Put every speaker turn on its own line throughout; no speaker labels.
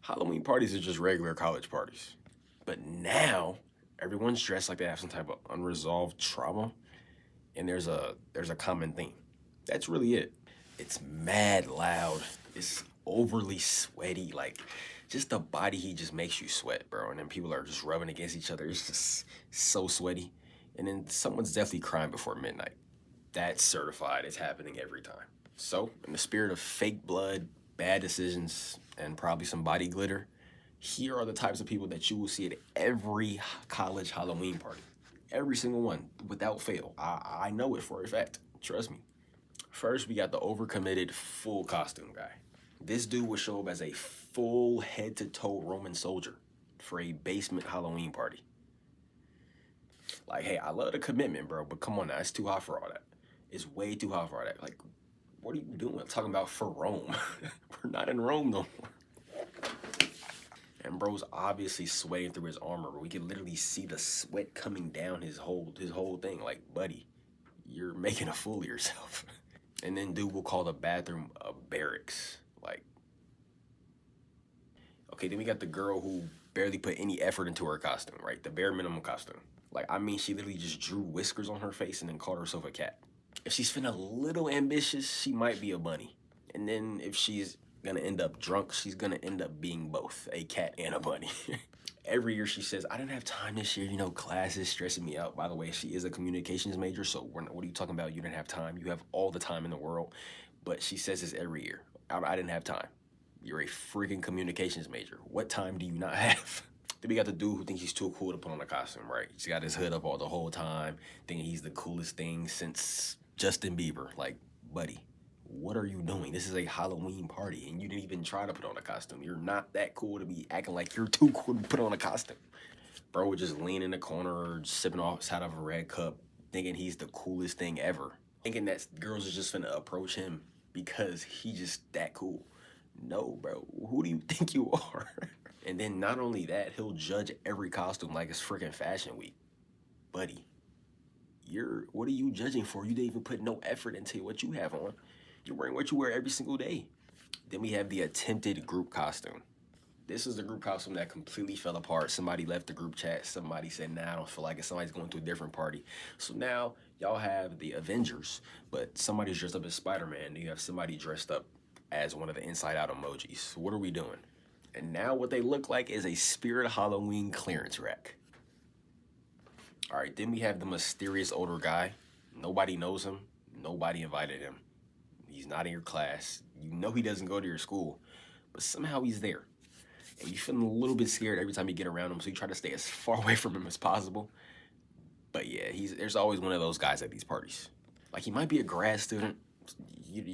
Halloween parties are just regular college parties. But now everyone's dressed like they have some type of unresolved trauma, and there's a common theme. That's really it. It's mad loud. It's overly sweaty. Like just the body heat just makes you sweat, bro. And then people are just rubbing against each other. It's just so sweaty. And then someone's definitely crying before midnight. That's certified. It's happening every time. So, in the spirit of fake blood, bad decisions, and probably some body glitter, here are the types of people that you will see at every college Halloween party. Every single one, without fail. I know it for a fact. Trust me. First, we got the overcommitted full costume guy. This dude will show up as a full head to toe Roman soldier for a basement Halloween party. Like, hey, I love the commitment, bro, but come on now, it's too hot for all that. It's way too hot for all that. Like, what are you doing? I'm talking about for Rome. We're not in Rome no more. And bro's obviously sweating through his armor. We can literally see the sweat coming down his whole thing. Like, buddy, you're making a fool of yourself. And then dude will call the bathroom a barracks. Like, okay, then we got the girl who barely put any effort into her costume, right? The bare minimum costume. Like, I mean, she literally just drew whiskers on her face and then called herself a cat. If she's feeling a little ambitious, she might be a bunny. And then if she's gonna end up drunk, she's gonna end up being both a cat and a bunny. Every year she says, I didn't have time this year, class is stressing me out. By the way, she is a communications major, so what are you talking about? You didn't have time. You have all the time in the world. But she says this every year. I didn't have time. You're a freaking communications major. What time do you not have? Then we got the dude who thinks he's too cool to put on a costume, right? He's got his hood up all the whole time, thinking he's the coolest thing since Justin Bieber. Like, buddy, what are you doing? This is a Halloween party, and you didn't even try to put on a costume. You're not that cool to be acting like you're too cool to put on a costume. Bro would just lean in the corner, sipping off out of a red cup, thinking he's the coolest thing ever. Thinking that girls are just gonna approach him because he's just that cool. No, bro. Who do you think you are? And then not only that, he'll judge every costume like it's freaking fashion week. Buddy, what are you judging for? You didn't even put no effort into what you have on. You're wearing what you wear every single day. Then we have the attempted group costume. This is the group costume that completely fell apart. Somebody left the group chat. Somebody said, nah, I don't feel like it. Somebody's going to a different party. So now y'all have the Avengers, but somebody's dressed up as Spider-Man. You have somebody dressed up as one of the Inside Out emojis. What are we doing? And now what they look like is a Spirit Halloween clearance rack. All right, then we have the mysterious older guy. Nobody knows him. Nobody invited him. He's not in your class. You know he doesn't go to your school, but somehow he's there. And you feel a little bit scared every time you get around him, so you try to stay as far away from him as possible. But yeah, there's always one of those guys at these parties. Like, he might be a grad student,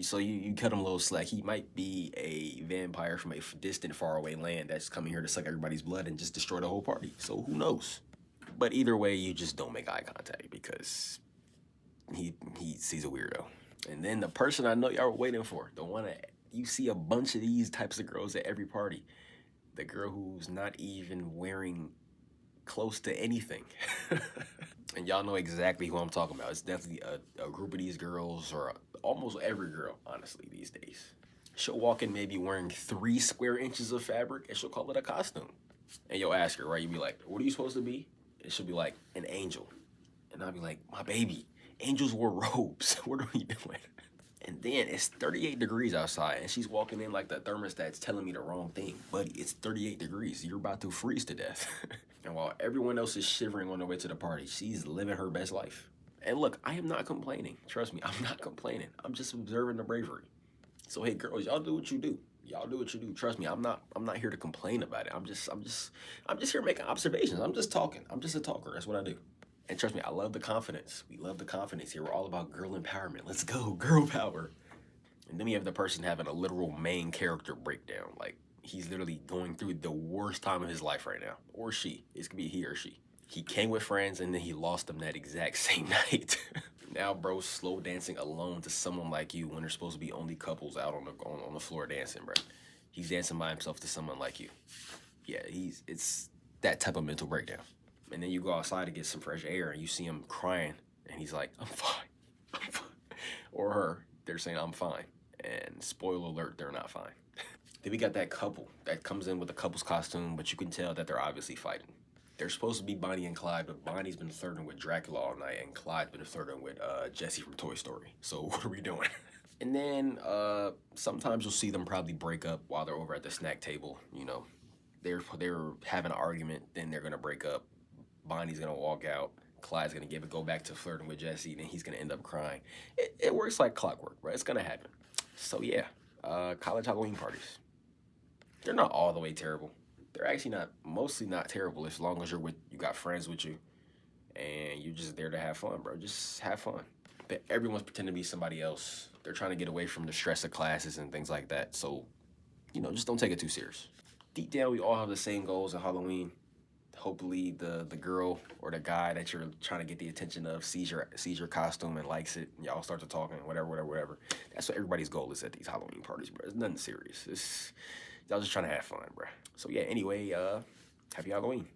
so you cut him a little slack. He might be a vampire from a distant, faraway land that's coming here to suck everybody's blood and just destroy the whole party. So who knows? But either way, you just don't make eye contact because he's a weirdo. And then the person I know y'all were waiting for, the one that you see a bunch of these types of girls at every party. The girl who's not even wearing close to anything. And y'all know exactly who I'm talking about. It's definitely a group of these girls, or almost every girl, honestly, these days. She'll walk in maybe wearing 3 square inches of fabric, and she'll call it a costume. And you'll ask her, right? You'll be like, what are you supposed to be? And she'll be like, an angel. And I'll be like, my baby, angels wore robes. What are we doing? And then it's 38 degrees outside, and she's walking in like the thermostat's telling me the wrong thing. Buddy, it's 38 degrees. You're about to freeze to death. And while everyone else is shivering on their way to the party, she's living her best life. And look, I am not complaining. Trust me, I'm not complaining. I'm just observing the bravery. So hey, girls, y'all do what you do. Y'all do what you do. Trust me, I'm not here to complain about it. I'm just here making observations. I'm just talking. I'm just a talker. That's what I do. And trust me, I love the confidence. We love the confidence here. We're all about girl empowerment. Let's go, girl power. And then we have the person having a literal main character breakdown. Like, he's literally going through the worst time of his life right now. Or she. It could be he or she. He came with friends and then he lost them that exact same night. Now bro's slow dancing alone to someone like you when there's supposed to be only couples out on the floor dancing, bro. He's dancing by himself to someone like you. Yeah, it's that type of mental breakdown. And then you go outside to get some fresh air and you see him crying and he's like, I'm fine. I'm fine. Or her, they're saying I'm fine. And spoiler alert, they're not fine. Then we got that couple that comes in with a couple's costume, but you can tell that they're obviously fighting. They're supposed to be Bonnie and Clyde, but Bonnie's been flirting with Dracula all night, and Clyde's been flirting with Jesse from Toy Story. So what are we doing? And then sometimes you'll see them probably break up while they're over at the snack table. You know, they're having an argument, then they're gonna break up. Bonnie's gonna walk out. Clyde's gonna go back to flirting with Jesse, and then he's gonna end up crying. It works like clockwork, right? It's gonna happen. So yeah, college Halloween parties. They're not all the way terrible. They're actually mostly not terrible as long as you got friends with you, and you're just there to have fun, bro. Just have fun. But everyone's pretending to be somebody else. They're trying to get away from the stress of classes and things like that. So, just don't take it too serious. Deep down, we all have the same goals at Halloween. Hopefully, the girl or the guy that you're trying to get the attention of sees your costume and likes it. And y'all start to talk and whatever. That's what everybody's goal is at these Halloween parties, bro. It's nothing serious. Y'all just trying to have fun, bro. So yeah. Anyway, happy Halloween.